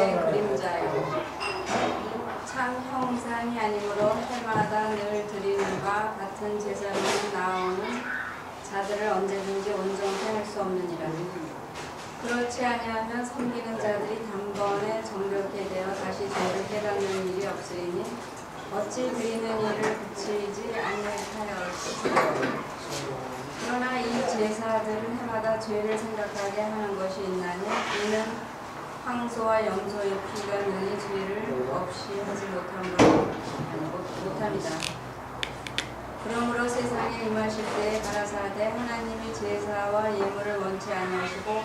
그의 그림자요 참 형상이 아니므로 해마다 늘 드리는과 같은 제사로 나오는 자들을 언제든지 온전케 할 수 없느니라. 그렇지 아니하면 섬기는 자들이 단번에 정결케 되어 다시 죄를 깨닫는 일이 없으리니 어찌 드리는 일을 그치지 아니하였으리요. 그러나 이 제사들은 해마다 죄를 생각하게 하는 것이 있나니 이는 황소와 염소의 피가 능히 죄를 없이 하지 못함이다. 그러므로 세상에 임하실 때에 가라사대 하나님이 제사와 예물을 원치 아니하시고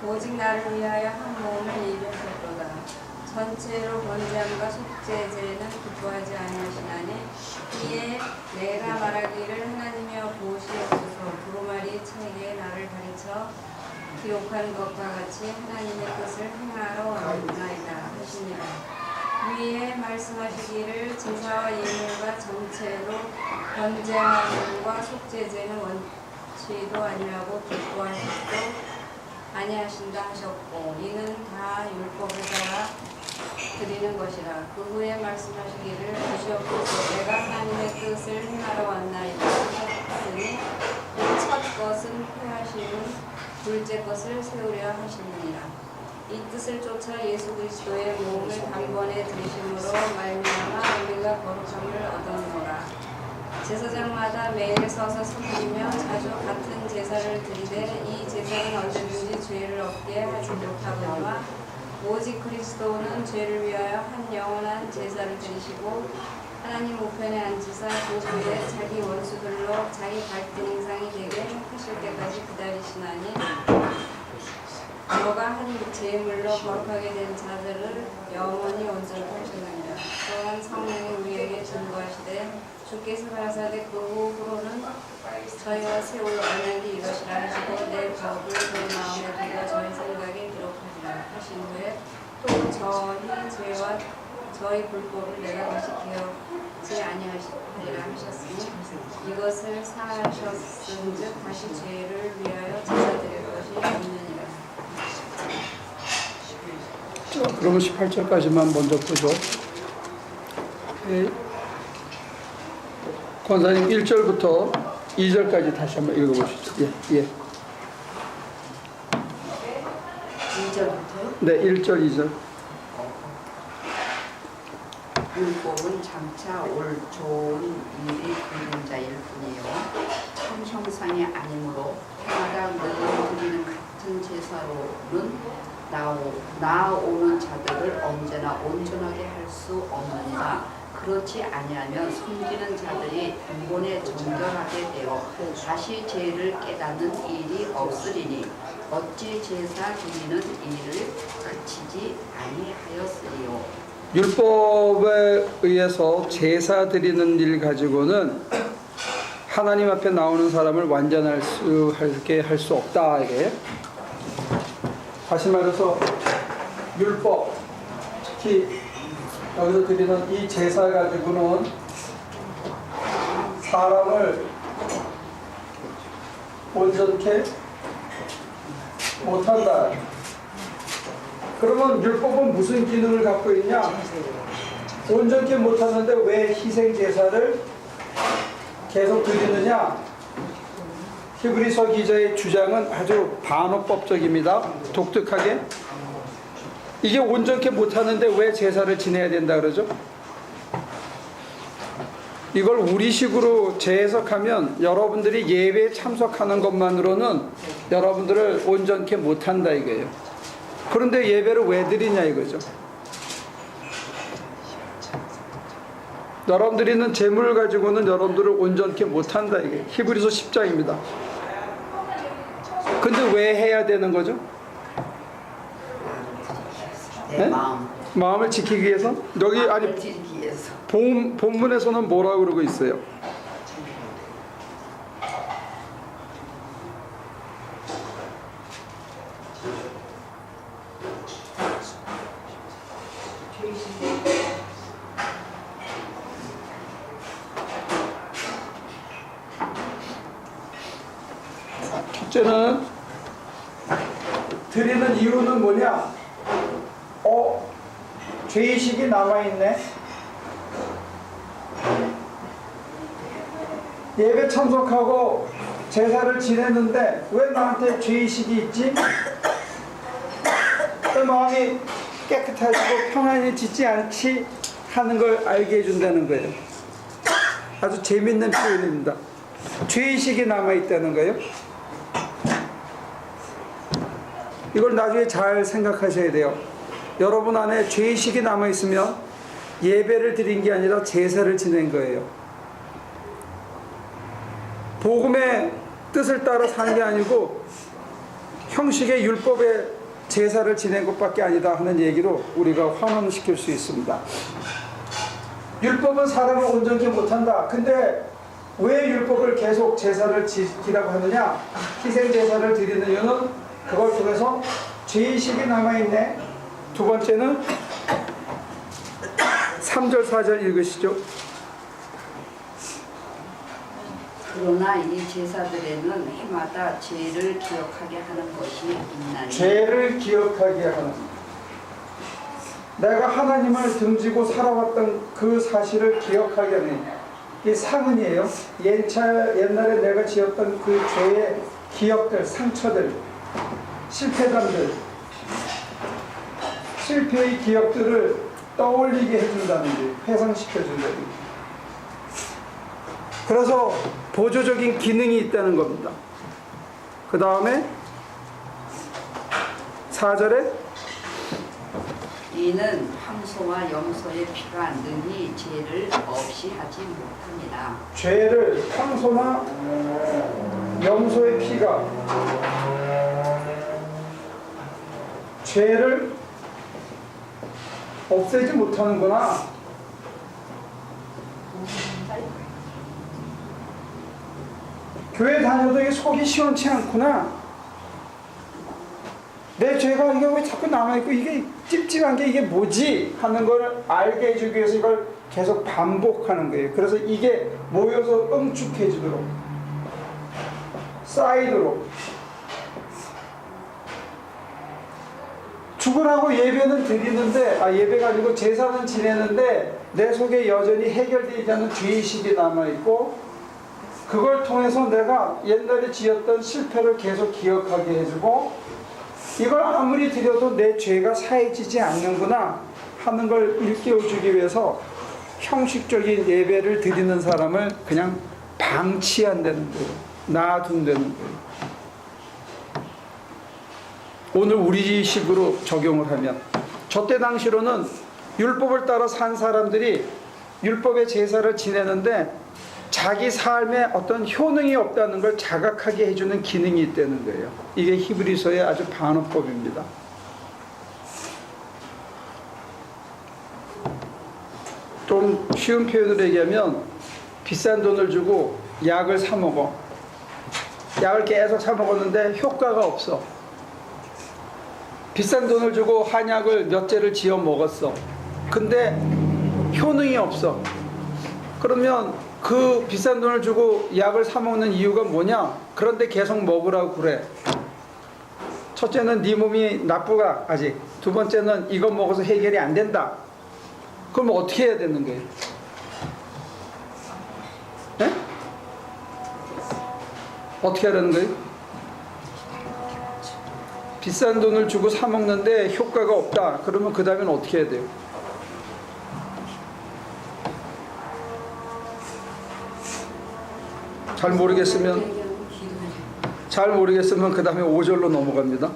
오직 나를 위하여 한 몸을 예비하셨도다. 전체로 번제함과 속죄제는 기뻐하지 아니하시나니 이에 내가 말하기를 하나님이여 보시옵소서. 두루마리 책에 나를 가르쳐 기록한 것과 같이 하나님의 뜻을 행하러 왔나이다 하시니라. 위에 말씀하시기를 제사와 예물과 전체로 번제함과 속죄제는 원치도 아니하고 기뻐하시도 아니하신다 하셨고 이는 다 율법을 따라 드리는 것이라. 그 후에 말씀하시기를 보시옵소서. 내가 하나님의 뜻을 행하러 왔나이다 하셨으니 첫 것은 폐하시는 둘째 것을 세우려 하시느니라. 이 뜻을 쫓아 예수 그리스도의 몸을 단번에 드리심으로 말미암아 우리가 거룩함을 얻었노라. 제사장마다 매일 서서 섬기며 자주 같은 제사를 드리되 이 제사는 언제든지 죄를 없게 하지 못하거니와 오직 그리스도는 죄를 위하여 한 영원한 제사를 드리시고 하나님 우편에 앉으사 그 후에 자기 원수들로 자기 갈등 행상이 되게 하실 때까지 기다리시나니 너가 한 제물로 거룩하게 된 자들을 영원히 온전케 하시느니라. 또한 성령이 우리에게 증거하시되 주께서 가라사대 그 후로는 저희와 세울 언약이 이것이라 하시고 내 법을 저희 마음에 두고 저희 생각에 기록하리라 하신 후에 또 저희 죄와 저희 불법을 내가 다시 기억지 아니하리라 하셨으니 이것을 사하셨은즉 다시 죄를 위하여 제사 드릴 것이 없느니라. 자, 그러면 18절까지만 먼저 보죠. 권사님 1절부터 2절까지 다시 한번 읽어보시죠. 예. 2절부터요? 네, 1절, 2절. 율법은 장차 올 좋은 일이 그림자일 뿐이요 참 형상이 아니므로 해마다 늘 드리는 같은 제사로는 나오는 자들을 언제나 온전하게 할 수 없느니라. 그렇지 아니하면 숨기는 자들이 단번에 정결하게 되어 다시 죄를 깨닫는 일이 없으리니 어찌 제사 드리는 일을 그치지 아니하였으리요. 율법에 의해서 제사 드리는 일 가지고는 하나님 앞에 나오는 사람을 완전하게 할 수 없다. 이게 다시 말해서 율법, 특히 여기서 드리는 이 제사 가지고는 사람을 온전케 못한다. 그러면 율법은 무슨 기능을 갖고 있냐? 온전케 못하는데 왜 희생 제사를 계속 드리느냐? 히브리서 기자의 주장은 아주 반어법적입니다. 독특하게. 이게 온전케 못하는데 왜 제사를 지내야 된다 그러죠? 이걸 우리식으로 재해석하면 여러분들이 예배에 참석하는 것만으로는 여러분들을 온전케 못한다 이거예요. 그런데 예배를 왜 드리냐 이거죠. 여러분들이 있는 재물을 가지고는 여러분들을 온전케 못한다 이게 히브리서 10장입니다. 근데 왜 해야 되는 거죠? 내 네? 마음을 지키기 위해서? 여기 아니 지키기 위해서. 본문에서는 뭐라고 그러고 있어요? 첫째는 드리는 이유는 뭐냐? 죄의식이 남아있네. 예배 참석하고 제사를 지냈는데 왜 나한테 죄의식이 있지? 그 마음이 깨끗하시고 평안해지지 않지 하는 걸 알게 해준다는 거예요. 아주 재밌는 표현입니다. 죄의식이 남아있다는 거예요. 이걸 나중에 잘 생각하셔야 돼요. 여러분 안에 죄의식이 남아있으면 예배를 드린 게 아니라 제사를 지낸 거예요. 복음의 뜻을 따라 사는 게 아니고 형식의 율법의 제사를 지낸 것밖에 아니다 하는 얘기로 우리가 환원시킬 수 있습니다. 율법은 사람을 온전케 못한다. 근데 왜 율법을 계속 제사를 지키라고 하느냐? 희생 제사를 드리는 이유는 그걸 통해서 죄의식이 남아있네. 두 번째는 3절 4절 읽으시죠. 그러나 이 제사들에는 해마다 죄를 기억하게 하는 것이 있나니 죄를 기억하게 하는, 내가 하나님을 등지고 살아왔던 그 사실을 기억하게 하는 이 상흔이에요. 옛날에 내가 지었던 그 죄의 기억들, 상처들, 실패담들, 실패의 기억들을 떠올리게 해준다는 게, 회상시켜준다는 게. 그래서 보조적인 기능이 있다는 겁니다. 그 다음에 4절에 이는 황소와 염소의 피가 능히 죄를 없이 하지 못합니다. 죄를, 황소나 염소의 피가 죄를 없애지 못하는구나. 교회 다녀도 이게 속이 시원치 않구나. 내 죄가 이게 왜 자꾸 남아있고 이게 찝찝한 게 이게 뭐지? 하는 걸 알게 해주기 위해서 이걸 계속 반복하는 거예요. 그래서 이게 모여서 응축해지도록, 쌓이도록. 죽으라고 예배는 드리는데, 예배가 아니고 제사는 지내는데 내 속에 여전히 해결되지 않은 죄의식이 남아있고, 그걸 통해서 내가 옛날에 지었던 실패를 계속 기억하게 해주고, 이걸 아무리 드려도 내 죄가 사해지지 않는구나 하는 걸 일깨워주기 위해서 형식적인 예배를 드리는 사람을 그냥 방치한다는 거예요. 놔둔다는 거예요. 오늘 우리식으로 적용을 하면, 저때 당시로는 율법을 따라 산 사람들이 율법의 제사를 지내는데 자기 삶에 어떤 효능이 없다는 걸 자각하게 해주는 기능이 있다는 거예요. 이게 히브리서의 아주 반어법입니다. 좀 쉬운 표현으로 얘기하면, 비싼 돈을 주고 약을 사 먹어. 약을 계속 사 먹었는데 효과가 없어. 비싼 돈을 주고 한약을 몇 재를 지어 먹었어. 근데 효능이 없어. 그러면 그 비싼 돈을 주고 약을 사 먹는 이유가 뭐냐? 그런데 계속 먹으라고 그래. 첫째는 네 몸이 나쁘가 아직. 두 번째는 이거 먹어서 해결이 안 된다. 그럼 어떻게 해야 되는 거예요? 네? 어떻게 하라는 거예요? 비싼 돈을 주고 사 먹는데 효과가 없다. 그러면 그 다음엔 어떻게 해야 돼요? 잘 모르겠으면 그 다음에 5절로 넘어갑니다.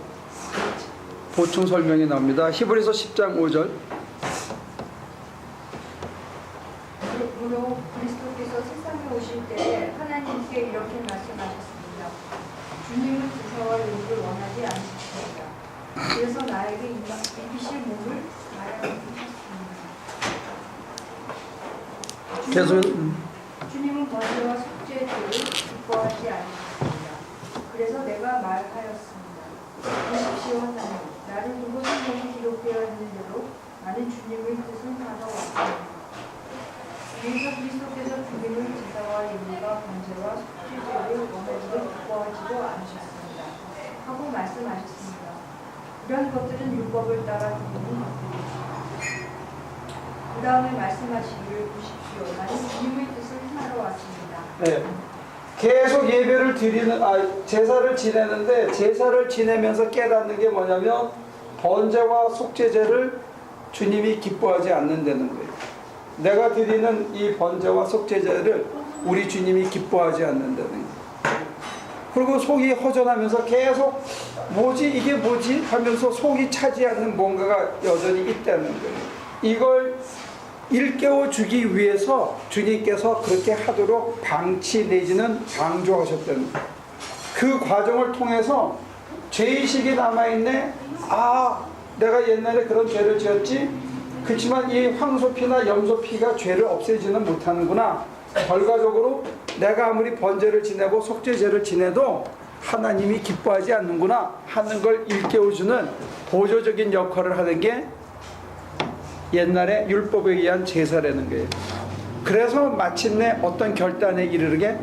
보충 설명이 나옵니다. 히브리서 10장 5절. 그러므로 그리스도께서 세상에 오실 때에 하나님께 이렇게 말씀하셨습니다. 주님은 제사와 예물을 원하지 않으셨습니다. 그래서 나에게 입히실 몸을 마련해 주셨습니다. 계속. 주님은 번제와 속죄제를 기뻐하지 않으셨습니다. 그래서 내가 말하였습니다. 보십시오 하나님, 나를 두고 성경에 기록되어 있는 대로 나는 주님의 뜻을 받아왔습니다. 위에서 그리스도께서 주님을 제사와 예물과 번제와 속죄제를 원하지도 기뻐하지도 않으셨습니다. 하고 말씀하셨습니다. 이런 것들은 율법을 따라 드리는 것들입니다. 그 다음에 말씀하시기를 보십시오. 나는 주님의 뜻을 행하러 왔습니다. 네. 계속 예배를 드리는, 제사를 지내는데, 제사를 지내면서 깨닫는 게 뭐냐면, 번제와 속죄제를 주님이 기뻐하지 않는다는 거예요. 내가 드리는 이 번제와 속죄제를 우리 주님이 기뻐하지 않는다는 거예요. 그리고 속이 허전하면서 계속 이게 뭐지 하면서 속이 차지 않는 뭔가가 여전히 있다는 거예요. 이걸 일깨워 주기 위해서 주님께서 그렇게 하도록 방치 내지는 방조하셨다는 거예요. 그 과정을 통해서 죄의식이 남아있네. 내가 옛날에 그런 죄를 지었지. 그렇지만 이 황소피나 염소피가 죄를 없애지는 못하는구나. 결과적으로 내가 아무리 번제를 지내고 속죄제를 지내도 하나님이 기뻐하지 않는구나 하는 걸 일깨워주는 보조적인 역할을 하는 게 옛날에 율법에 의한 제사라는 거예요. 그래서 마침내 어떤 결단에 이르게,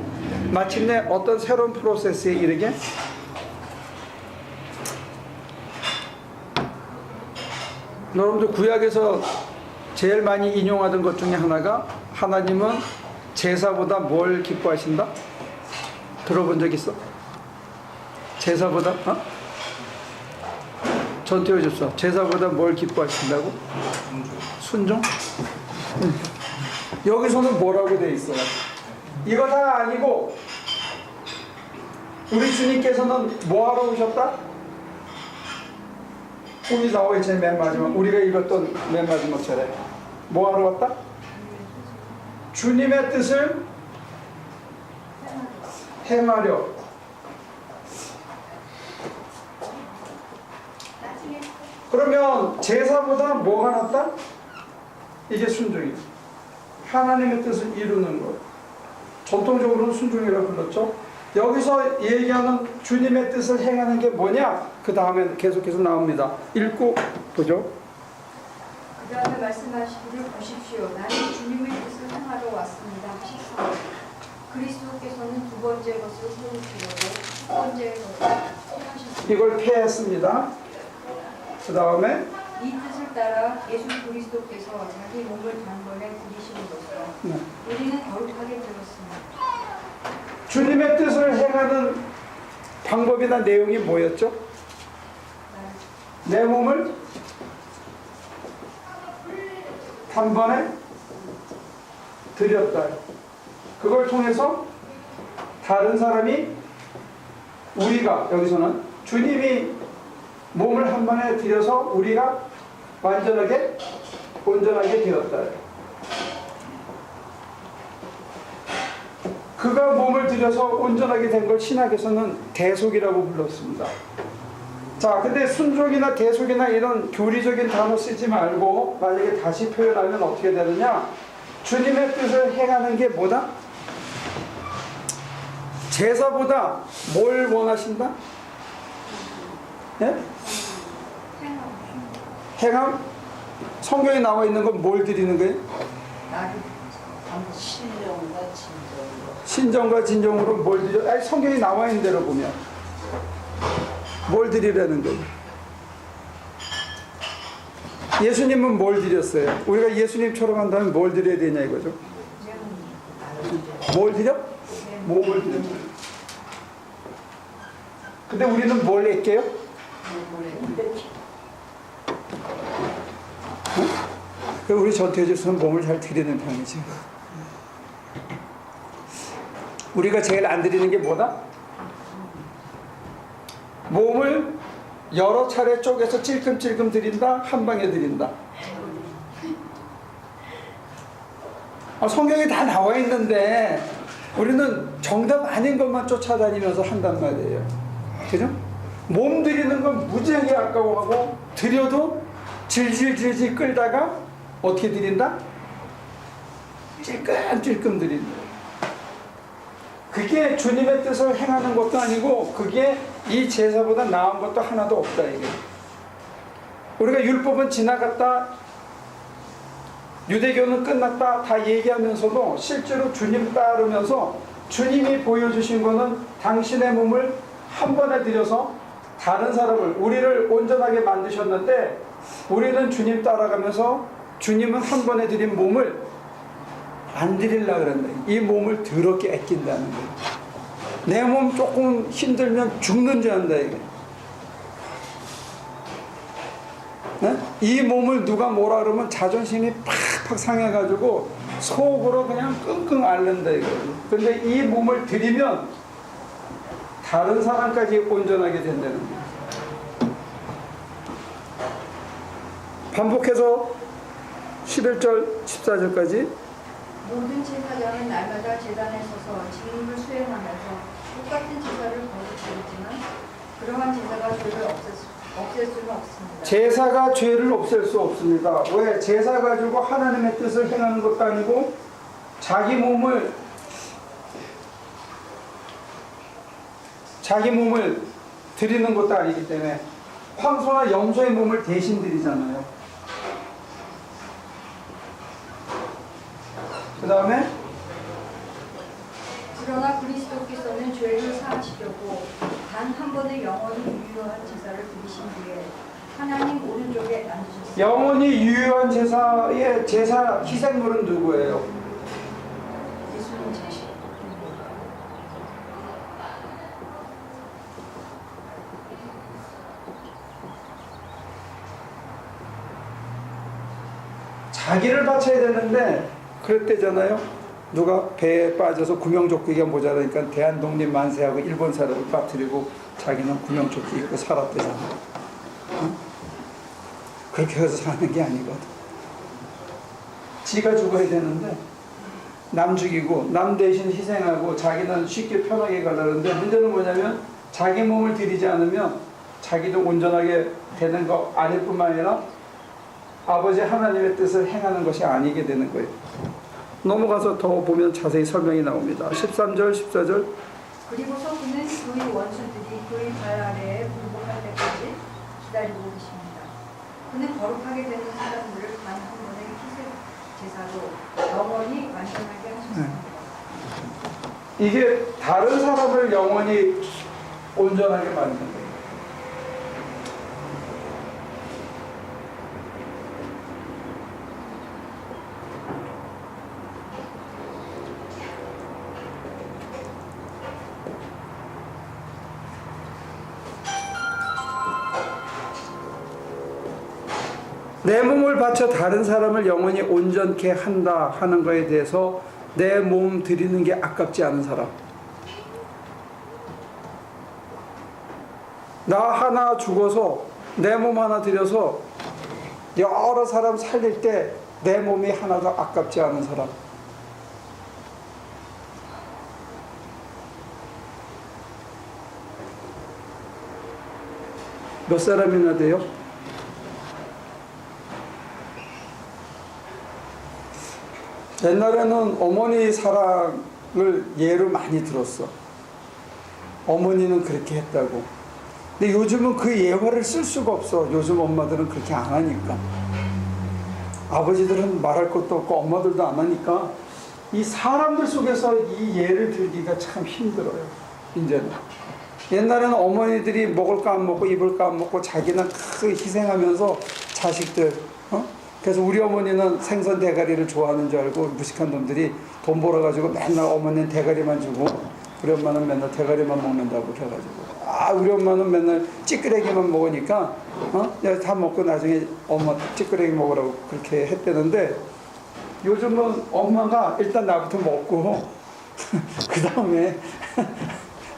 마침내 어떤 새로운 프로세스에 이르게, 여러분들 구약에서 제일 많이 인용하던 것 중에 하나가 하나님은 제사보다 뭘 기뻐하신다? 들어본 적 있어? 제사보다? 전태호 집사, 제사보다 뭘 기뻐하신다고? 순종? 여기서는 뭐라고 돼 있어요? 이거 다 아니고 우리 주님께서는 뭐하러 오셨다? 거기 나와 있지, 맨 마지막. 우리가 읽었던 맨 마지막 절에 뭐하러 왔다? 주님의 뜻을 행하려. 그러면 제사보다 뭐가 낫다? 이게 순종이에요. 하나님의 뜻을 이루는 것. 전통적으로는 순종이라고 불렀죠. 여기서 얘기하는 주님의 뜻을 행하는 게 뭐냐? 그 다음에 계속해서 나옵니다. 읽고 보죠. 그 다음에 말씀하시기를 보십시오. 나는 주님의 뜻을 행하러 왔습니다. 14. 그리스도께서는 두 번째 것을 세우시려고 첫 번째 것을 행하셨습니다. 이걸 폐했습니다. 그 다음에 이 뜻을 따라 예수 그리스도께서 자기 몸을 단번에 들이심으로써 우리는 거룩하게 되었습니다. 주님의 뜻을 행하는 방법이나 내용이 뭐였죠? 내 몸을 단번에 드렸다. 그걸 통해서 다른 사람이, 우리가, 여기서는 주님이 몸을 한 번에 들여서 우리가 완전하게 온전하게 되었다. 그가 몸을 들여서 온전하게 된 걸 신학에서는 대속이라고 불렀습니다. 자, 근데 순종이나 대속이나 이런 교리적인 단어 쓰지 말고 만약에 다시 표현하면 어떻게 되느냐? 주님의 뜻을 행하는 게 뭐다? 제사보다 뭘 원하신다? 예? 행함? 성경에 나와 있는 건 뭘 드리는 거예요? 신령과 진정으로. 신정과 진정으로 뭘 드려? 성경에 나와 있는 대로 보면 뭘 드리라는 거예요? 예수님은 뭘 드렸어요? 우리가 예수님처럼 한다면 뭘 드려야 되냐 이거죠? 뭘 드려? 몸을 드려. 근데 우리는 뭘 할게요? 우리 전태주스는 몸을 잘 드리는 편이지. 우리가 제일 안 드리는 게 뭐다? 몸을 여러 차례 쪼개서 찔끔찔끔 드린다, 한 방에 드린다. 성경에 다 나와 있는데 우리는 정답 아닌 것만 쫓아다니면서 한단 말이에요. 그죠? 몸 드리는 건 무지하게 아까워하고 드려도 질질질질 끌다가 어떻게 드린다? 찔끔찔끔 드린다. 그게 주님의 뜻을 행하는 것도 아니고 그게 이 제사보다 나은 것도 하나도 없다 이게. 우리가 율법은 지나갔다, 유대교는 끝났다 다 얘기하면서도 실제로 주님 따르면서 주님이 보여주신 거는 당신의 몸을 한 번에 들여서 다른 사람을, 우리를 온전하게 만드셨는데 우리는 주님 따라가면서 주님은 한 번에 드린 몸을 안 드리려고 그런다. 이 몸을 더럽게 아낀다는 거예요. 내 몸 조금 힘들면 죽는 줄 안다 이게. 네? 이 몸을 누가 뭐라 그러면 자존심이 팍팍 상해가지고 속으로 그냥 끙끙 앓는다 이거예요. 근데 이 몸을 드리면 다른 사람까지 온전하게 된다는 거예요. 반복해서 11절 14절까지 모든 제사장은 날마다 제단에 서서 직무를 수행하면서 똑같은 제사를 거듭드리지만 그러한 제사가 죄를 없앨 수는 없습니다. 제사가 죄를 없앨 수 없습니다. 왜? 제사 가지고 하나님의 뜻을 행하는 것도 아니고 자기 몸을 드리는 것도 아니기 때문에 황소나 염소의 몸을 대신 드리잖아요. 그 다음에 그러나 그리스도께서는 죄를 사하시려고 단 한 번의 영원히 유효한 제사를 드리신 뒤에 하나님 오른쪽에 앉으셨습니다. 영원히 유효한 제사의 제사 희생물은 누구예요? 예수님 자신. 자기를 바쳐야 되는데 그랬대잖아요. 누가 배에 빠져서 구명조끼가 모자라니까 대한독립 만세하고 일본 사람을 빠뜨리고 자기는 구명조끼 입고 살았대잖아요. 응? 그렇게 해서 사는 게 아니거든. 지가 죽어야 되는데 남 죽이고 남 대신 희생하고 자기는 쉽게 편하게 가려는데 문제는 뭐냐면 자기 몸을 들이지 않으면 자기도 온전하게 되는 거 아닐 뿐만 아니라 아버지 하나님의 뜻을 행하는 것이 아니게 되는 거예요. 넘어가서 더 보면 자세히 설명이 나옵니다. 13절, 14절. 그리고서 그는 그의 원수들이 그의 발 아래에 굴복할 때까지 기다리고 계십니다. 그는 거룩하게 되는 사람들을 단 한 번의 희생 제사로 영원히 완전하게 하셨습니다. 이게 다른 사람을 영원히 온전하게 만드는 거예요. 내 몸을 바쳐 다른 사람을 영원히 온전케 한다 하는 거에 대해서 내 몸 드리는 게 아깝지 않은 사람. 나 하나 죽어서 내 몸 하나 드려서 여러 사람 살릴 때 내 몸이 하나도 아깝지 않은 사람. 몇 사람이나 돼요? 옛날에는 어머니 사랑을 예로 많이 들었어. 어머니는 그렇게 했다고. 근데 요즘은 그 예화를 쓸 수가 없어. 요즘 엄마들은 그렇게 안 하니까. 아버지들은 말할 것도 없고 엄마들도 안 하니까 이 사람들 속에서 이 예를 들기가 참 힘들어요. 이제는. 옛날에는 어머니들이 먹을까 안 먹고 입을까 안 먹고 자기는 크게 희생하면서 자식들 그래서 우리 어머니는 생선 대가리를 좋아하는 줄 알고 무식한 놈들이 돈 벌어가지고 맨날 어머니는 대가리만 주고 우리 엄마는 맨날 대가리만 먹는다고 그래가지고 우리 엄마는 맨날 찌끄레기만 먹으니까 다 먹고 나중에 엄마 찌끄레기 먹으라고 그렇게 했대는데 요즘은 엄마가 일단 나부터 먹고 그 다음에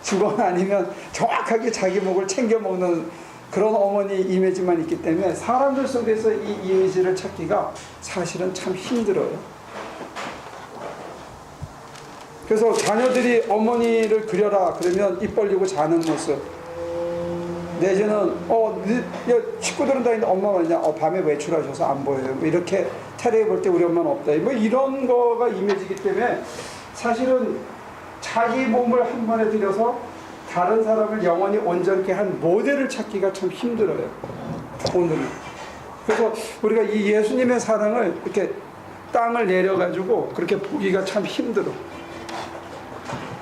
주거나 아니면 정확하게 자기 목을 챙겨 먹는 그런 어머니 이미지만 있기 때문에 사람들 속에서 이 이미지를 찾기가 사실은 참 힘들어요. 그래서 자녀들이 어머니를 그려라 그러면 입 벌리고 자는 모습 내지는 식구들은 다 있는데 엄마가 그냥 밤에 외출하셔서 안 보여요. 뭐 이렇게 테레비 볼 때 우리 엄마는 없다. 뭐 이런 거가 이미지이기 때문에 사실은 자기 몸을 한 번에 들여서 다른 사람을 영원히 온전케 한 모델을 찾기가 참 힘들어요. 오늘은. 그래서 우리가 이 예수님의 사랑을 이렇게 땅을 내려가지고 그렇게 보기가 참 힘들어.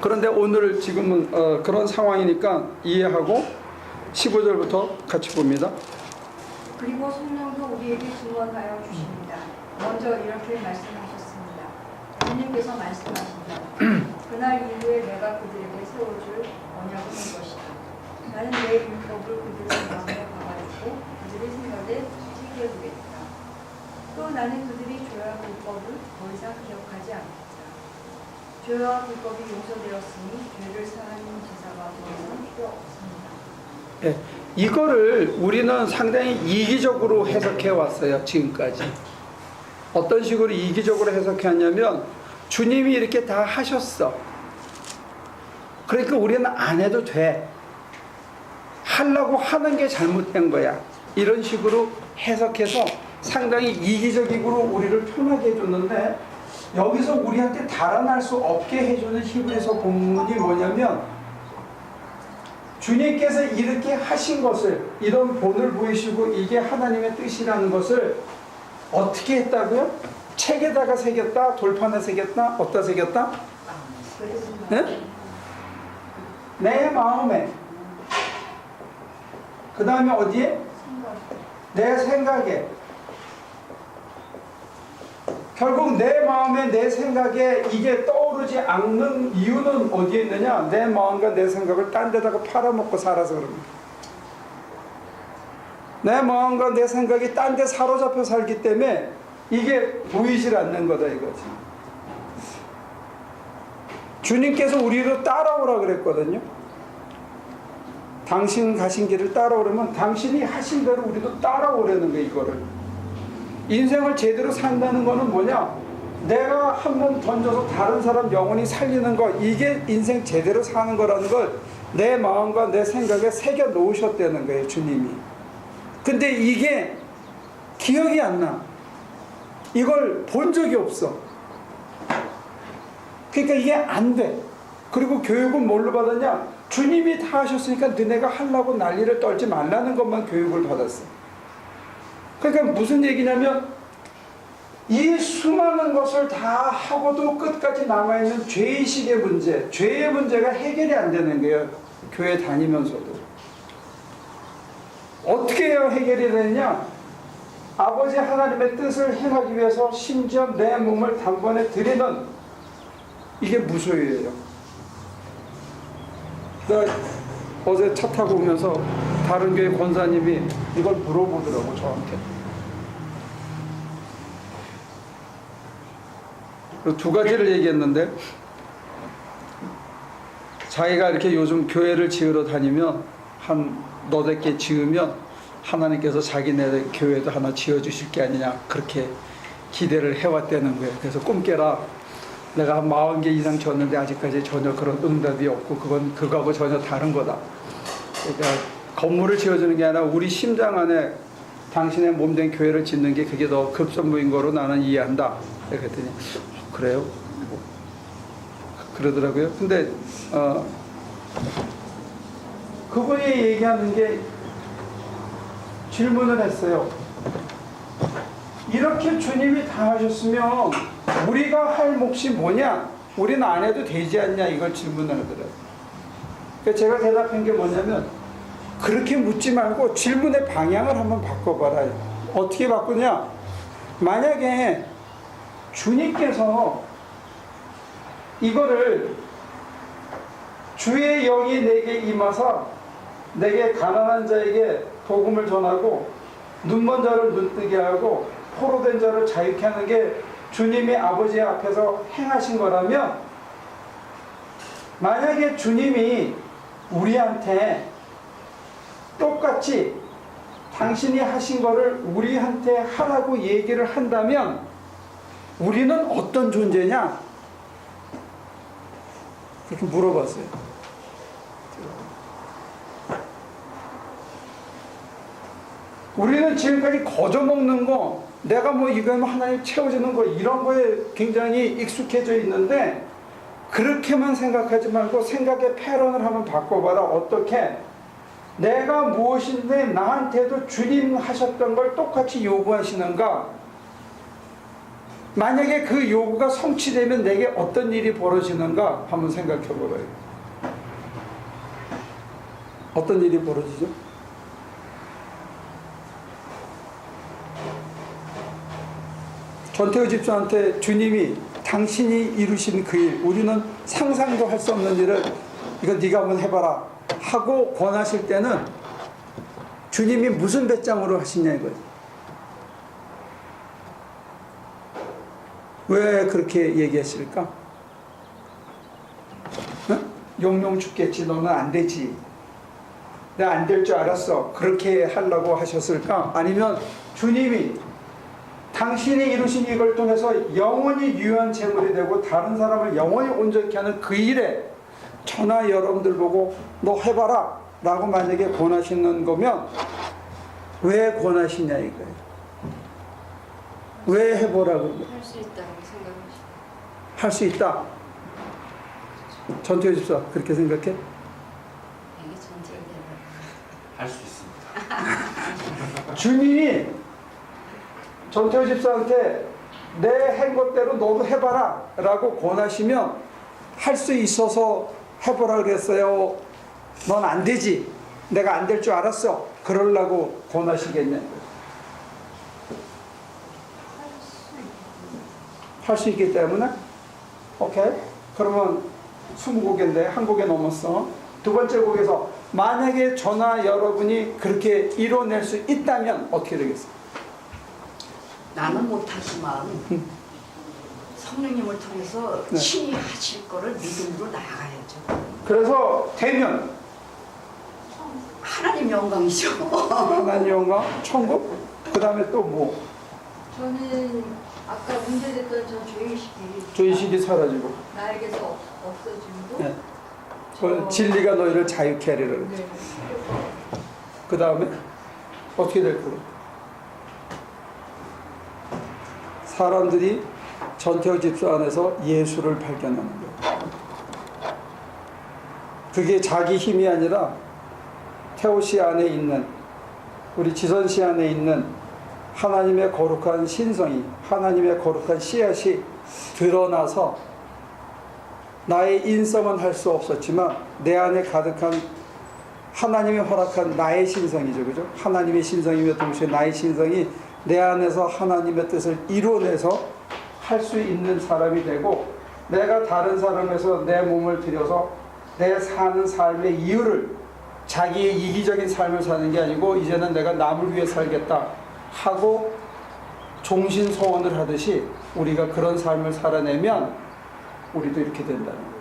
그런데 오늘 지금은 그런 상황이니까 이해하고 15절부터 같이 봅니다. 그리고 성령도 우리에게 증언하여 주십니다. 먼저 이렇게 말씀하셨습니다. 주님께서 말씀하신다. 그날 이후에 내가 그들에게 세워줄 언약은 이것이다. 나는 내 율법을 그들의 마음에 박아두고 그들의 생각에 새겨두겠다. 또 나는 그들이 죄와 불법을 더 이상 기억하지 않겠다. 죄와 불법이 용서되었으니 죄를 사하는 제사가 더 이상 필요 없습니다. 예, 이거를 우리는 상당히 이기적으로 해석해 왔어요. 지금까지. 어떤 식으로 이기적으로 해석했냐면 주님이 이렇게 다 하셨어. 그러니까 우리는 안 해도 돼. 하려고 하는 게 잘못된 거야. 이런 식으로 해석해서 상당히 이기적으로 우리를 편하게 해줬는데, 여기서 우리한테 달아날 수 없게 해주는 히브리서 본문이 뭐냐면, 주님께서 이렇게 하신 것을, 이런 본을 보이시고 이게 하나님의 뜻이라는 것을 어떻게 했다고요? 책에다가 새겼다? 돌판에 새겼다? 어디다 새겼다? 네? 내 마음에. 그 다음에 어디에? 내 생각에. 결국 내 마음에, 내 생각에 이게 떠오르지 않는 이유는 어디에 있느냐? 내 마음과 내 생각을 딴 데다가 팔아먹고 살아서 그럽니다. 내 마음과 내 생각이 딴 데 사로잡혀 살기 때문에 이게 보이질 않는 거다 이거지. 주님께서 우리로 따라오라 그랬거든요. 당신 가신 길을 따라오려면 당신이 하신 대로 우리도 따라오려는 거예요. 이거를. 인생을 제대로 산다는 거는 뭐냐? 내가 한 번 던져서 다른 사람 영혼이 살리는 거, 이게 인생 제대로 사는 거라는 걸 내 마음과 내 생각에 새겨 놓으셨다는 거예요, 주님이. 근데 이게 기억이 안 나. 이걸 본 적이 없어. 그러니까 이게 안 돼. 그리고 교육은 뭘로 받았냐? 주님이 다 하셨으니까 너네가 하려고 난리를 떨지 말라는 것만 교육을 받았어. 그러니까 무슨 얘기냐면, 이 수많은 것을 다 하고도 끝까지 남아있는 죄의식의 문제, 죄의 문제가 해결이 안 되는 거예요. 교회 다니면서도. 어떻게 해야 해결이 되느냐? 아버지 하나님의 뜻을 행하기 위해서 심지어 내 몸을 단번에 드리는, 이게 무소유예요. 내가 어제 차 타고 오면서 다른 교회 권사님이 이걸 물어보더라고, 저한테. 두 가지를 얘기했는데, 자기가 이렇게 요즘 교회를 지으러 다니면 한 너댓 개 지으면 하나님께서 자기네 교회도 하나 지어주실 게 아니냐, 그렇게 기대를 해왔다는 거예요. 그래서 꿈 깨라. 내가 한 40개 이상 졌는데 아직까지 전혀 그런 응답이 없고, 그건 그거하고 전혀 다른 거다. 그러니까 건물을 지어주는 게 아니라 우리 심장 안에 당신의 몸된 교회를 짓는 게 그게 더 급선무인 거로 나는 이해한다. 그랬더니 그래요? 그러더라고요. 근데 그분이 얘기하는 게, 질문을 했어요. 이렇게 주님이 다 하셨으면 우리가 할 몫이 뭐냐? 우리는 안 해도 되지 않냐? 이걸 질문을 하더라고요. 그래서 제가 대답한 게 뭐냐면, 그렇게 묻지 말고 질문의 방향을 한번 바꿔봐라. 어떻게 바꾸냐? 만약에 주님께서 이거를 주의 영이 내게 임하사 내게 가난한 자에게 복음을 전하고 눈먼 자를 눈뜨게 하고 포로된 자를 자유케 하는 게 주님이 아버지 앞에서 행하신 거라면, 만약에 주님이 우리한테 똑같이 당신이 하신 거를 우리한테 하라고 얘기를 한다면 우리는 어떤 존재냐? 그렇게 물어봤어요. 우리는 지금까지 거저먹는 거, 내가 뭐 이거 하면 하나님 채워주는 거, 이런 거에 굉장히 익숙해져 있는데, 그렇게만 생각하지 말고 생각의 패런을 한번 바꿔봐라. 어떻게? 내가 무엇인데 나한테도 주님 하셨던 걸 똑같이 요구하시는가? 만약에 그 요구가 성취되면 내게 어떤 일이 벌어지는가? 한번 생각해 보라요. 어떤 일이 벌어지죠? 전태우 집사한테 주님이 당신이 이루신 그 일, 우리는 상상도 할 수 없는 일을 이거 네가 한번 해봐라 하고 권하실 때는 주님이 무슨 배짱으로 하시냐 이거예요. 왜 그렇게 얘기하실까? 응? 용용 죽겠지, 너는 안 되지, 내가 안 될 줄 알았어, 그렇게 하려고 하셨을까? 아니면 주님이 당신이 이루신 이걸 통해서 영원히 유효한 재물이 되고 다른 사람을 영원히 온전케 하는 그 일에 저나 여러분들 보고 너 해봐라 라고 만약에 권하시는 거면 왜 권하시냐 이거예요. 왜 해보라고? 할 수 있다고 생각하시고. 할 수 있다. 전태우 집사 그렇게 생각해? 이게 전쟁이라. 할 수 있습니다. 주님이 전태우 집사한테 내 한 것대로 너도 해봐라 라고 권하시면 할 수 있어서 해보라 그랬어요? 넌 안 되지, 내가 안 될 줄 알았어, 그러려고 권하시겠냐? 할 수 있기 때문에? 오케이? 그러면 20곡인데 한 곡에 넘었어. 두 번째 곡에서 만약에 저나 여러분이 그렇게 이뤄낼 수 있다면 어떻게 되겠어요? 나는 못하지만 성령님을 통해서 네. 친히 하실 거를 믿음으로 나아가야죠. 그래서 되면 하나님 영광이죠. 하나님 영광, 천국, 그 다음에 또 뭐? 저는 아까 문제됐던 저 죄의식이 죄의식이 사라지고, 나에게서 없어지고 네. 그 진리가 너희를 자유케 하리라. 네. 그 다음에 어떻게 될 거예요? 사람들이 전태우 집사 안에서 예수를 발견하는 거예요. 그게 자기 힘이 아니라 태호 씨 안에 있는, 우리 지선 씨 안에 있는 하나님의 거룩한 신성이, 하나님의 거룩한 씨앗이 드러나서 나의 인성은 할 수 없었지만 내 안에 가득한 하나님의 허락한 나의 신성이죠, 그죠? 하나님의 신성이며 동시에 나의 신성이 내 안에서 하나님의 뜻을 이뤄내서 할 수 있는 사람이 되고, 내가 다른 사람에서 내 몸을 들여서 내 사는 삶의 이유를, 자기의 이기적인 삶을 사는 게 아니고 이제는 내가 남을 위해 살겠다 하고 종신서원을 하듯이 우리가 그런 삶을 살아내면 우리도 이렇게 된다는 거예요.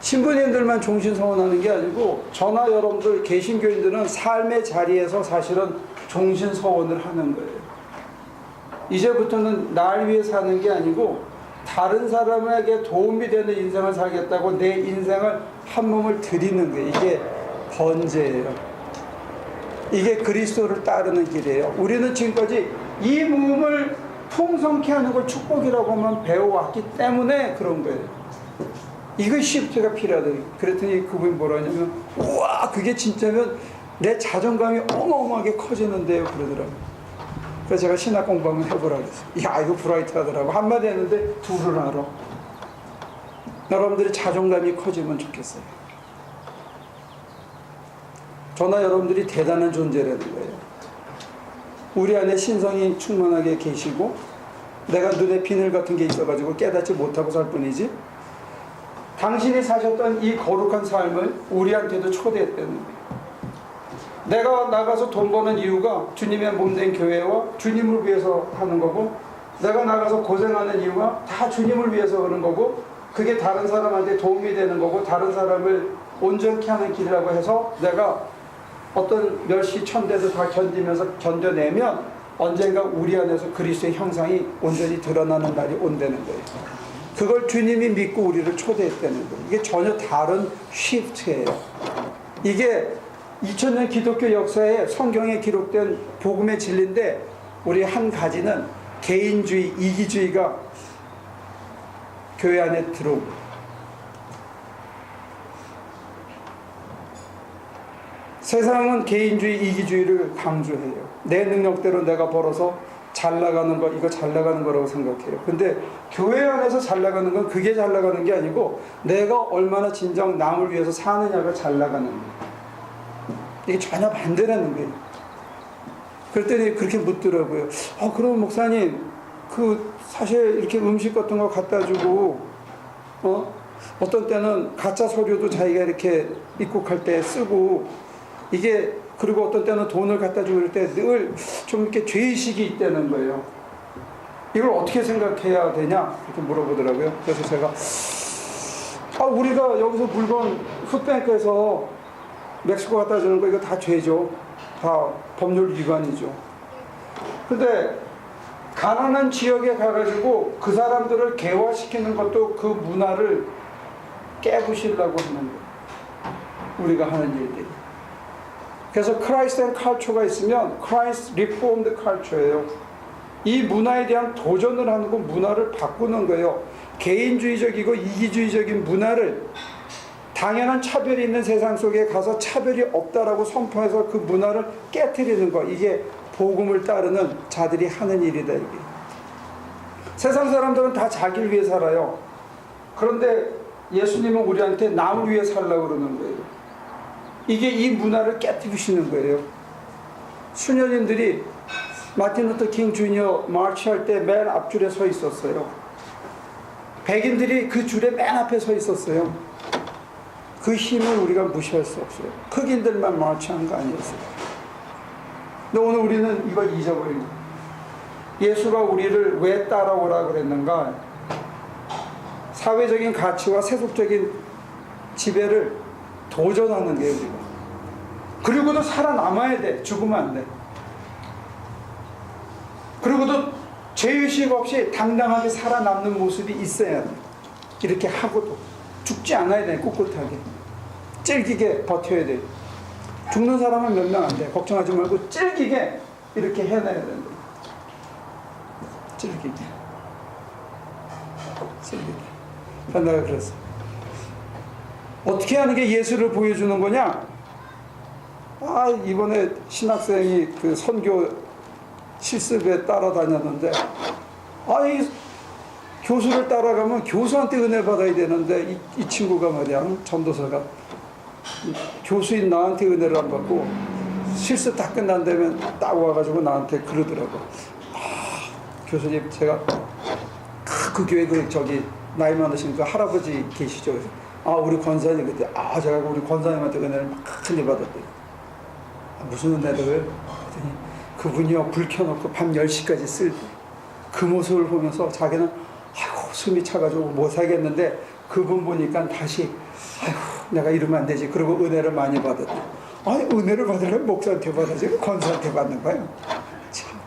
신부님들만 종신서원하는 게 아니고 저나 여러분들 개신교인들은 삶의 자리에서 사실은 종신서원을 하는 거예요. 이제부터는 날 위해 사는 게 아니고 다른 사람에게 도움이 되는 인생을 살겠다고 내 인생을 한 몸을 드리는 거예요. 이게 번제예요. 이게 그리스도를 따르는 길이에요. 우리는 지금까지 이 몸을 풍성케 하는 걸 축복이라고만 배워왔기 때문에 그런 거예요. 이거 시프트가 필요하다. 그랬더니 그분이 뭐라 하냐면, 우와, 그게 진짜면 내 자존감이 어마어마하게 커지는데요, 그러더라고요. 그래서 제가 신학 공부 한번 해보라고 했어요. 야, 이거 브라이트 하더라고. 한마디 했는데 둘을 알아. 여러분들이 자존감이 커지면 좋겠어요. 저나 여러분들이 대단한 존재라는 거예요. 우리 안에 신성이 충만하게 계시고 내가 눈에 비늘 같은 게 있어가지고 깨닫지 못하고 살 뿐이지, 당신이 사셨던 이 거룩한 삶을 우리한테도 초대했다는 거예요. 내가 나가서 돈 버는 이유가 주님의 몸된 교회와 주님을 위해서 하는 거고, 내가 나가서 고생하는 이유가 다 주님을 위해서 그런 거고, 그게 다른 사람한테 도움이 되는 거고 다른 사람을 온전케 하는 길이라고 해서 내가 어떤 멸시 천대도 다 견디면서 견뎌내면 언젠가 우리 안에서 그리스도의 형상이 온전히 드러나는 날이 온다는 거예요. 그걸 주님이 믿고 우리를 초대했다는 거예요. 이게 전혀 다른 시프트예요. 이게 2000년 기독교 역사에 성경에 기록된 복음의 진리인데, 우리 한 가지는 개인주의, 이기주의가 교회 안에 들어오고, 세상은 개인주의, 이기주의를 강조해요. 내 능력대로 내가 벌어서 잘 나가는 거, 이거 잘 나가는 거라고 생각해요. 근데 교회 안에서 잘 나가는 건 그게 잘 나가는 게 아니고 내가 얼마나 진정 남을 위해서 사느냐가 잘 나가는 거예요. 이게 전혀 반대라는 거예요. 그랬더니 그렇게 묻더라고요. 그럼 목사님, 사실 이렇게 음식 같은 거 갖다 주고, 어떤 때는 가짜 서류도 자기가 이렇게 입국할 때 쓰고, 그리고 어떤 때는 돈을 갖다 주고 그럴 때 늘 좀 이렇게 죄의식이 있다는 거예요. 이걸 어떻게 생각해야 되냐? 이렇게 물어보더라고요. 그래서 제가, 우리가 여기서 물건 풋뱅크에서 멕시코 갖다 주는 거 이거 다 죄죠. 다 법률 위반이죠. 근데 가난한 지역에 가가지고 그 사람들을 개화시키는 것도 그 문화를 깨부시려고 하는 거예요. 우리가 하는 일들이. 그래서 크라이스트 앤 칼처가 있으면 크라이스트 리포음드 칼처예요. 이 문화에 대한 도전을 하는 건 문화를 바꾸는 거예요. 개인주의적이고 이기주의적인 문화를 당연한 차별이 있는 세상 속에 가서 차별이 없다라고 선포해서 그 문화를 깨트리는 거. 이게 복음을 따르는 자들이 하는 일이다. 이게. 세상 사람들은 다 자기를 위해 살아요. 그런데 예수님은 우리한테 남을 위해 살라고 그러는 거예요. 이게 이 문화를 깨뜨리시는 거예요. 수녀님들이 마틴 루터 킹 주니어 마치할 때 맨 앞줄에 서 있었어요. 백인들이 그 줄에 맨 앞에 서 있었어요. 그 힘을 우리가 무시할 수 없어요. 흑인들만 마치한 거 아니었어요. 근데 오늘 우리는 이걸 잊어버린 거예요. 예수가 우리를 왜 따라오라 그랬는가? 사회적인 가치와 세속적인 지배를 도전하는 게 우리가. 그리고도 살아남아야 돼. 죽으면 안 돼. 그리고도 죄의식 없이 당당하게 살아남는 모습이 있어야 돼. 이렇게 하고도 죽지 않아야 돼. 꿋꿋하게 찔기게 버텨야 돼. 죽는 사람은 몇 명 안 돼. 걱정하지 말고 찔기게 이렇게 해내야 된다. 찔기게. 내가 그랬어. 어떻게 하는 게 예수를 보여주는 거냐? 이번에 신학생이 그 선교 실습에 따라다녔는데, 이 교수를 따라가면 교수한테 은혜 받아야 되는데, 이 친구가 말이야, 전도사가 교수인 나한테 은혜를 안 받고 실습 다 끝난 다음에 딱 와가지고 나한테 그러더라고. 교수님, 제가 그 교회 나이 많으신 그 할아버지 계시죠? 우리 권사님 그때 제가 우리 권사님한테 은혜를 막 흔히 받았대요. 무슨 은혜를? 그랬더니 그분이요 불 켜놓고 밤 10시까지 쓸 때 그 모습을 보면서 자기는 숨이 차가지고 못 살겠는데 그분 보니까 다시 내가 이러면 안 되지. 그리고 은혜를 많이 받았대. 은혜를 받으려면 목사한테 받아야지 권사한테 받는 거예요. 참.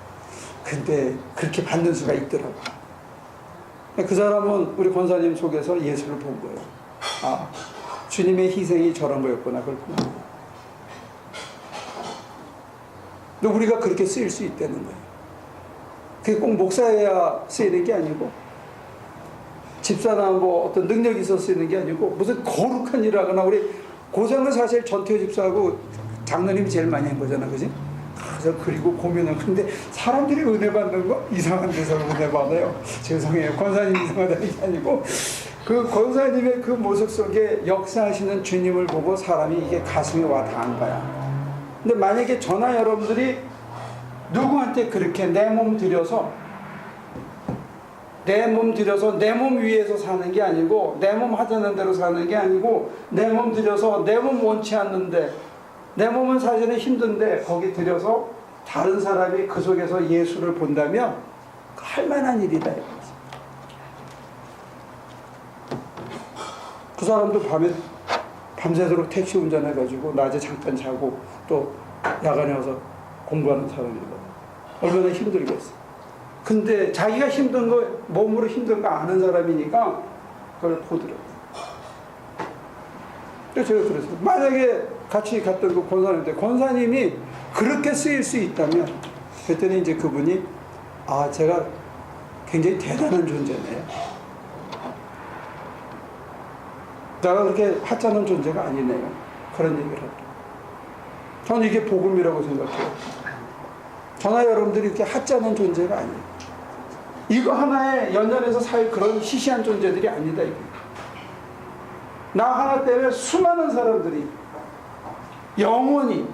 근데 그렇게 받는 수가 있더라고. 그 사람은 우리 권사님 속에서 예수를 본 거예요. 주님의 희생이 저런 거였구나. 그렇구나. 근데 우리가 그렇게 쓰일 수 있다는 거예요. 그게 꼭 목사여야 쓰이는 게 아니고 집사나 어떤 능력이 있어서 쓰이는 게 아니고 무슨 거룩한 일을 하거나 우리 고생은 사실 전태호 집사하고 장로님이 제일 많이 한 거잖아. 그지? 그리고 고민을. 근데 사람들이 은혜 받는 거 이상한 데서 은혜 받아요. 죄송해요. 권사님 이상하다는 게 아니고 그 권사님의 그 모습 속에 역사하시는 주님을 보고 사람이 이게 가슴에 와 닿은 거야. 근데 만약에 저나 여러분들이 누구한테 그렇게 내 몸 들여서 내 몸 위에서 사는 게 아니고 내 몸 하자는 대로 사는 게 아니고 내 몸 들여서 내 몸 원치 않는데 내 몸은 사실은 힘든데 거기 들여서 다른 사람이 그 속에서 예수를 본다면 할 만한 일이다. 그 사람도 밤새도록 택시 운전해가지고 낮에 잠깐 자고 또 야간에 와서 공부하는 사람이거든. 얼마나 힘들겠어. 근데 자기가 힘든 거, 몸으로 힘든 거 아는 사람이니까 그걸 보더라고요. 그래서 제가 그랬어요. 만약에 같이 갔던 그 권사님인데 권사님이 그렇게 쓰일 수 있다면 그랬더니 이제 그분이 제가 굉장히 대단한 존재네요. 내가 그렇게 하찮은 존재가 아니네요. 그런 얘기를 합니다. 저는 이게 복음이라고 생각해요. 저나 여러분들이 이렇게 하찮은 존재가 아니에요. 이거 하나에 연연해서 살 그런 시시한 존재들이 아니다. 이거. 나 하나 때문에 수많은 사람들이 영원히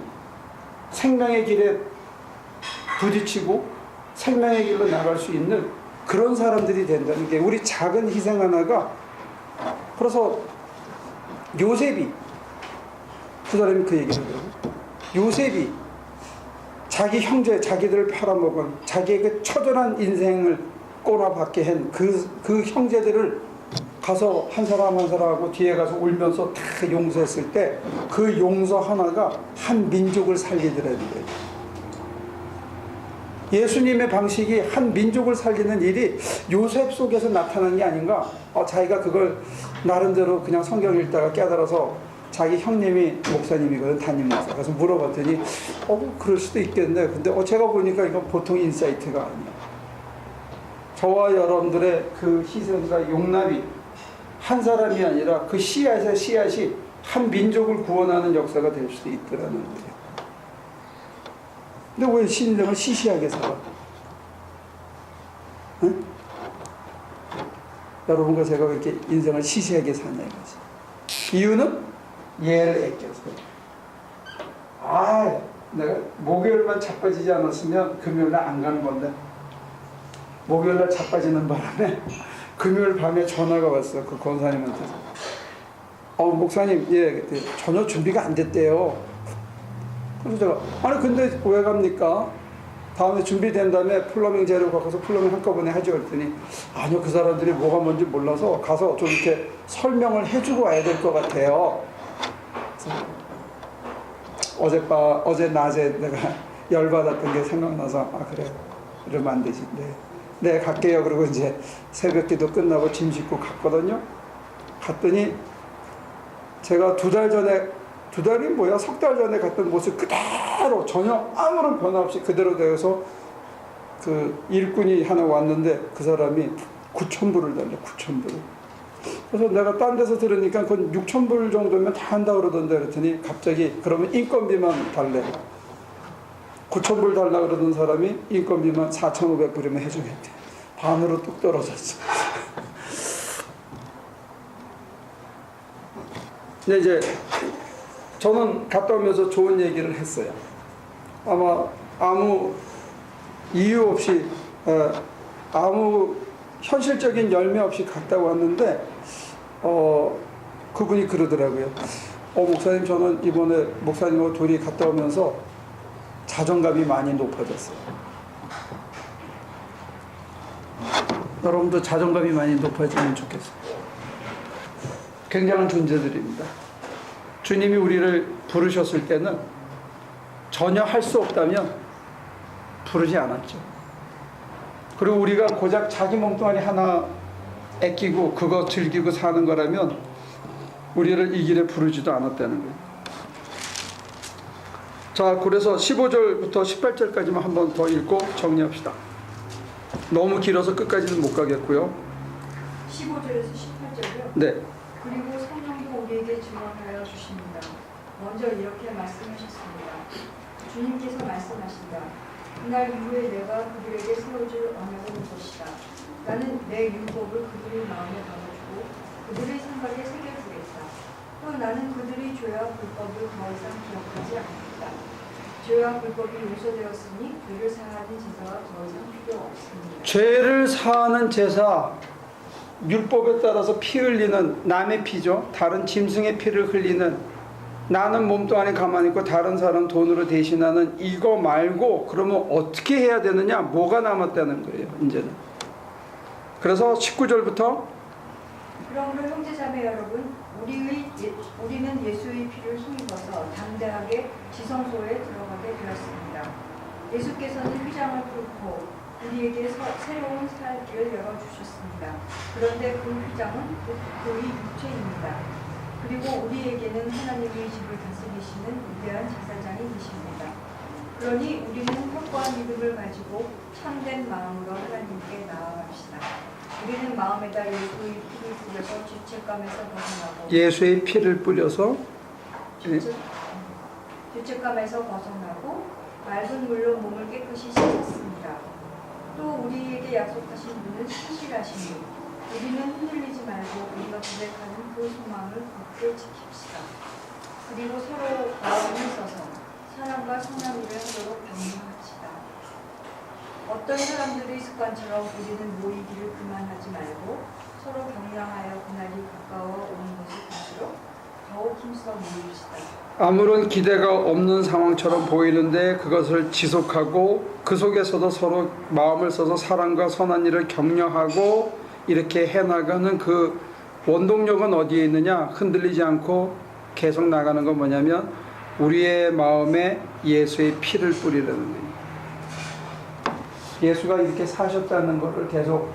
생명의 길에 부딪히고 생명의 길로 나갈 수 있는 그런 사람들이 된다는 게 우리 작은 희생 하나가. 그래서 요셉이, 그 사람이 그 얘기를 하더라고요. 요셉이 자기 형제, 자기들을 팔아먹은 자기의 그 처절한 인생을 꼬라박게 한 그 형제들을 가서 한 사람 한 사람하고 뒤에 가서 울면서 다 용서했을 때 그 용서 하나가 한 민족을 살리더라는 거예요. 예수님의 방식이 한 민족을 살리는 일이 요셉 속에서 나타난 게 아닌가? 자기가 그걸 나름대로 그냥 성경 읽다가 깨달아서 자기 형님이 목사님이거든, 담임 목사. 그래서 물어봤더니 그럴 수도 있겠네. 근데 제가 보니까 이건 보통 인사이트가 아니야. 저와 여러분들의 그 희생과 용납이 한 사람이 아니라 그 씨앗의 씨앗이 한 민족을 구원하는 역사가 될 수도 있더라는 거예요. 근데 왜 신령을 시시하게 살아? 응? 여러분과 제가 왜 이렇게 인생을 시시하게 사냐 이거지. 이유는 얘를 아껴서. 내가 목요일만 자빠지지 않았으면 금요일날 안 가는 건데, 목요일날 자빠지는 바람에 금요일 밤에 전화가 왔어. 그 권사님한테서. 목사님, 그때 전혀 준비가 안 됐대요. 그래서 제가 근데 왜 갑니까? 다음에 준비된 다음에 플러밍 재료 갖고서 플러밍 한꺼번에 하죠. 그랬더니 아니요, 그 사람들이 뭐가 뭔지 몰라서 가서 좀 이렇게 설명을 해주고 와야 될 것 같아요. 어제 낮에 내가 열받았던 게 생각나서 그래, 이러면 안 되지. 네, 갈게요. 그리고 이제 새벽기도 끝나고 짐 싣고 갔거든요. 갔더니 제가 석 달 전에 갔던 모습 그대로, 전혀 아무런 변화 없이 그대로 되어서 그 일꾼이 하나 왔는데 그 사람이 9,000불을 달래. 9,000불을. 그래서 내가 딴 데서 들으니까 그건 6,000불 정도면 다 한다 그러던데, 그랬더니 갑자기 그러면 인건비만 달래. 9,000불 달라 그러던 사람이 인건비만 4,500불이면 해주겠대. 반으로 뚝 떨어졌어. 근데 이제 저는 갔다 오면서 좋은 얘기를 했어요. 아마 아무 이유 없이, 아무 현실적인 열매 없이 갔다 왔는데, 그분이 그러더라고요. 목사님, 저는 이번에 목사님하고 둘이 갔다 오면서 자존감이 많이 높아졌어요. 여러분도 자존감이 많이 높아지면 좋겠어요. 굉장한 존재들입니다. 주님이 우리를 부르셨을 때는 전혀 할 수 없다면 부르지 않았죠. 그리고 우리가 고작 자기 몸뚱아리 하나 아끼고 그거 즐기고 사는 거라면 우리를 이 길에 부르지도 않았다는 거예요. 자, 그래서 15절부터 18절까지만 한 번 더 읽고 정리합시다. 너무 길어서 끝까지는 못 가겠고요. 15절에서 18절이요. 네. 그리고 성령도 우리에게 증언하여 주십니다. 먼저 이렇게 말씀하셨습니다. 주님께서 말씀하신다. 그날 이후에 내가 그들에게 세워줄 언약은 이것이다. 나는 내 율법을 그들의 마음에 담아주고 그들의 생각에 새겨주겠다. 또 나는 그들이 죄와 불법을 더 이상 기억하지 않겠다. 죄와 불법이 용서되었으니 죄를 사하는 제사가 더 이상 필요 없습니다. 죄를 사하는 제사, 율법에 따라서 피 흘리는, 남의 피죠. 다른 짐승의 피를 흘리는, 나는 몸뚱아리 가만히 있고 다른 사람 돈으로 대신하는 이거 말고 그러면 어떻게 해야 되느냐? 뭐가 남았다는 거예요, 이제는. 그래서 19절부터 그러므로 형제자매 여러분, 우리는 예수의 피를 힘입어서 당대하게 지성소에 들어가게 되었습니다. 예수께서는 휘장을 풀고 우리에게 새로운 살 길을 열어주셨습니다. 그런데 그 휘장은 그의 육체입니다. 그리고 우리에게는 하나님의 집을 다스리시는 위대한 제사장이 계십니다. 그러니 우리는 확고한 믿음을 가지고 참된 마음으로 하나님께 나아갑시다. 우리는 마음에다 예수의 피를 뿌려서 죄책감에서 벗어나고 예수의 피를 뿌려서 죄책감에서 벗어나고 맑은 물로 몸을 깨끗이 씻었습니다. 또 우리에게 약속하신 분은 신실하시니 우리는 흔들리지 말고 우리가 고백하는 그 소망을 굳게 지킵시다. 그리고 서로 마음을 써서 사랑과 선한 일을 하도록 방문합시다. 어떤 사람들이 습관처럼 우리는 모이기를 그만하지 말고 서로 격려하여 그날이 가까워 오는 것이 볼수록 더욱 힘써 모입시다. 아무런 기대가 없는 상황처럼 보이는데 그것을 지속하고 그 속에서도 서로 마음을 써서 사랑과 선한 일을 격려하고 이렇게 해나가는 그 원동력은 어디에 있느냐? 흔들리지 않고 계속 나가는 건 뭐냐면 우리의 마음에 예수의 피를 뿌리라는 거예요. 예수가 이렇게 사셨다는 것을 계속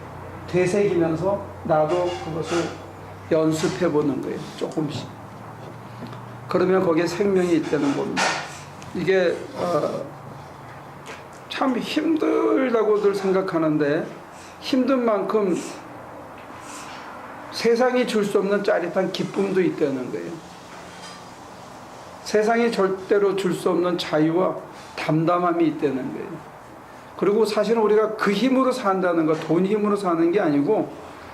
되새기면서 나도 그것을 연습해 보는 거예요. 조금씩. 그러면 거기에 생명이 있다는 겁니다. 이게 참 힘들다고들 생각하는데 힘든 만큼 세상이 줄 수 없는 짜릿한 기쁨도 있다는 거예요. 세상이 절대로 줄 수 없는 자유와 담담함이 있다는 거예요. 그리고 사실은 우리가 그 힘으로 산다는 거, 돈 힘으로 사는 게 아니고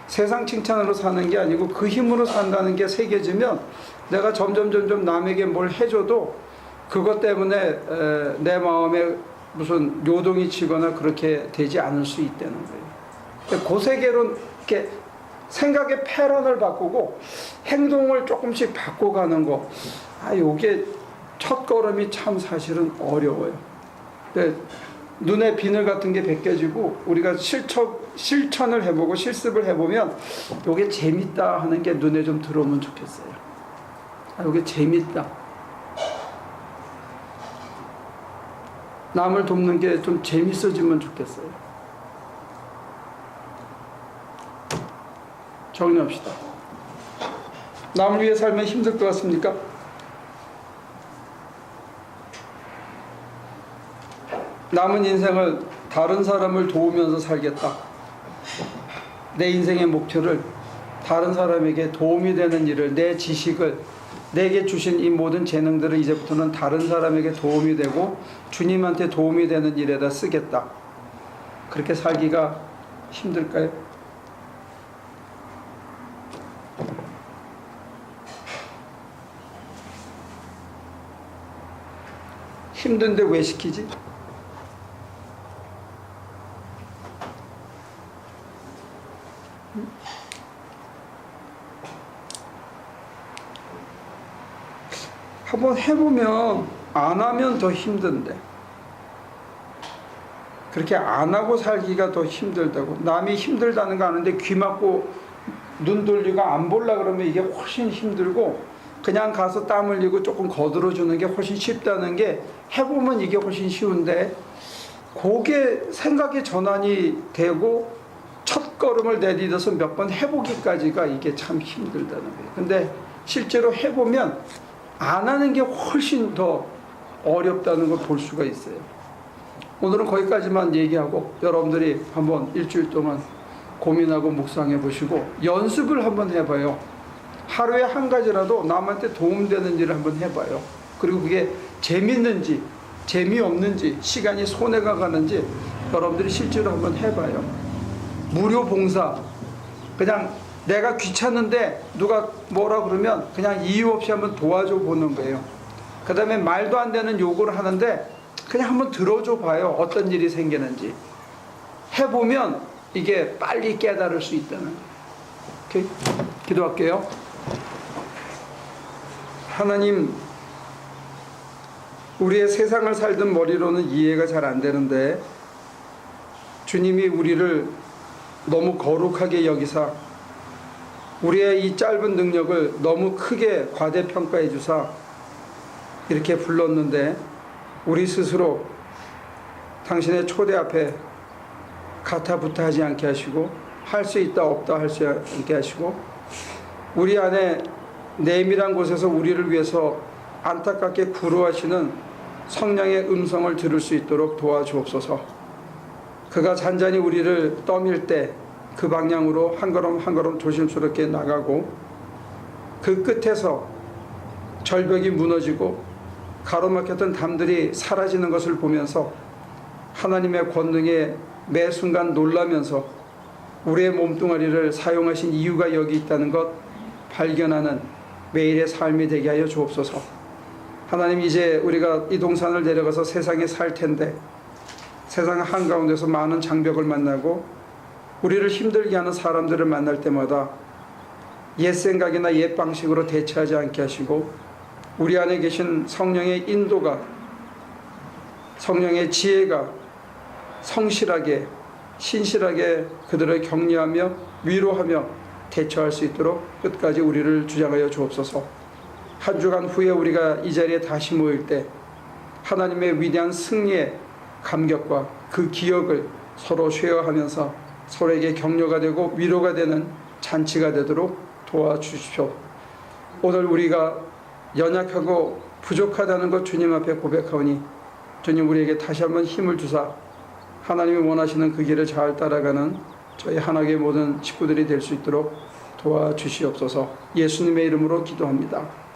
세상 칭찬으로 사는 게 아니고 그 힘으로 산다는 게 새겨지면 내가 점점 남에게 뭘 해줘도 그것 때문에 내 마음에 무슨 요동이 치거나 그렇게 되지 않을 수 있다는 거예요. 그 세계로 이렇게 생각의 패런을 바꾸고 행동을 조금씩 바꿔가는 거, 요게 첫 걸음이 참 사실은 어려워요. 눈에 비늘 같은 게 벗겨지고 우리가 실천을 해보고 실습을 해보면 요게 재밌다 하는 게 눈에 좀 들어오면 좋겠어요. 요게 재밌다. 남을 돕는 게 좀 재밌어지면 좋겠어요. 정리합시다. 남을 위해 살면 힘들 것 같습니까? 남은 인생을 다른 사람을 도우면서 살겠다. 내 인생의 목표를 다른 사람에게 도움이 되는 일을, 내 지식을, 내게 주신 이 모든 재능들을 이제부터는 다른 사람에게 도움이 되고 주님한테 도움이 되는 일에다 쓰겠다. 그렇게 살기가 힘들까요? 힘든데 왜 시키지? 한번 해보면 안 하면 더 힘든데 그렇게 안 하고 살기가 더 힘들다고. 남이 힘들다는 거 아는데 귀 막고 눈 돌리고 안 보려고 그러면 이게 훨씬 힘들고 그냥 가서 땀 흘리고 조금 거들어주는 게 훨씬 쉽다는 게 해보면 이게 훨씬 쉬운데 그게 생각의 전환이 되고 첫 걸음을 내딛어서 몇 번 해보기까지가 이게 참 힘들다는 거예요. 근데 실제로 해보면 안 하는 게 훨씬 더 어렵다는 걸 볼 수가 있어요. 오늘은 거기까지만 얘기하고 여러분들이 한번 일주일 동안 고민하고 묵상해 보시고 연습을 한번 해봐요. 하루에 한 가지라도 남한테 도움되는 일을 한번 해봐요. 그리고 그게 재밌는지 재미없는지 시간이 손해가 가는지 여러분들이 실제로 한번 해봐요. 무료 봉사, 그냥 내가 귀찮은데 누가 뭐라 그러면 그냥 이유 없이 한번 도와줘 보는 거예요. 그 다음에 말도 안 되는 요구를 하는데 그냥 한번 들어줘 봐요. 어떤 일이 생기는지. 해보면 이게 빨리 깨달을 수 있다는 거예요. 오케이? 기도할게요. 하나님, 우리의 세상을 살던 머리로는 이해가 잘 안 되는데 주님이 우리를 너무 거룩하게 여기사 우리의 이 짧은 능력을 너무 크게 과대평가해 주사 이렇게 불렀는데 우리 스스로 당신의 초대 앞에 가타부타하지 않게 하시고 할 수 있다 없다 할 수 있게 하시고 우리 안에 내밀한 곳에서 우리를 위해서 안타깝게 구루하시는 성령의 음성을 들을 수 있도록 도와주옵소서. 그가 잔잔히 우리를 떠밀 때 그 방향으로 한 걸음 한 걸음 조심스럽게 나가고 그 끝에서 절벽이 무너지고 가로막혔던 담들이 사라지는 것을 보면서 하나님의 권능에 매 순간 놀라면서 우리의 몸뚱아리를 사용하신 이유가 여기 있다는 것 발견하는 매일의 삶이 되게 하여 주옵소서. 하나님, 이제 우리가 이 동산을 내려가서 세상에 살 텐데 세상 한가운데서 많은 장벽을 만나고 우리를 힘들게 하는 사람들을 만날 때마다 옛 생각이나 옛 방식으로 대처하지 않게 하시고 우리 안에 계신 성령의 인도가, 성령의 지혜가 성실하게 신실하게 그들을 격려하며 위로하며 대처할 수 있도록 끝까지 우리를 주장하여 주옵소서. 한 주간 후에 우리가 이 자리에 다시 모일 때 하나님의 위대한 승리의 감격과 그 기억을 서로 쉐어하면서 서로에게 격려가 되고 위로가 되는 잔치가 되도록 도와주십시오. 오늘 우리가 연약하고 부족하다는 것 주님 앞에 고백하오니 주님 우리에게 다시 한번 힘을 주사 하나님이 원하시는 그 길을 잘 따라가는 저희 한학의 모든 식구들이 될 수 있도록 도와주시옵소서. 예수님의 이름으로 기도합니다.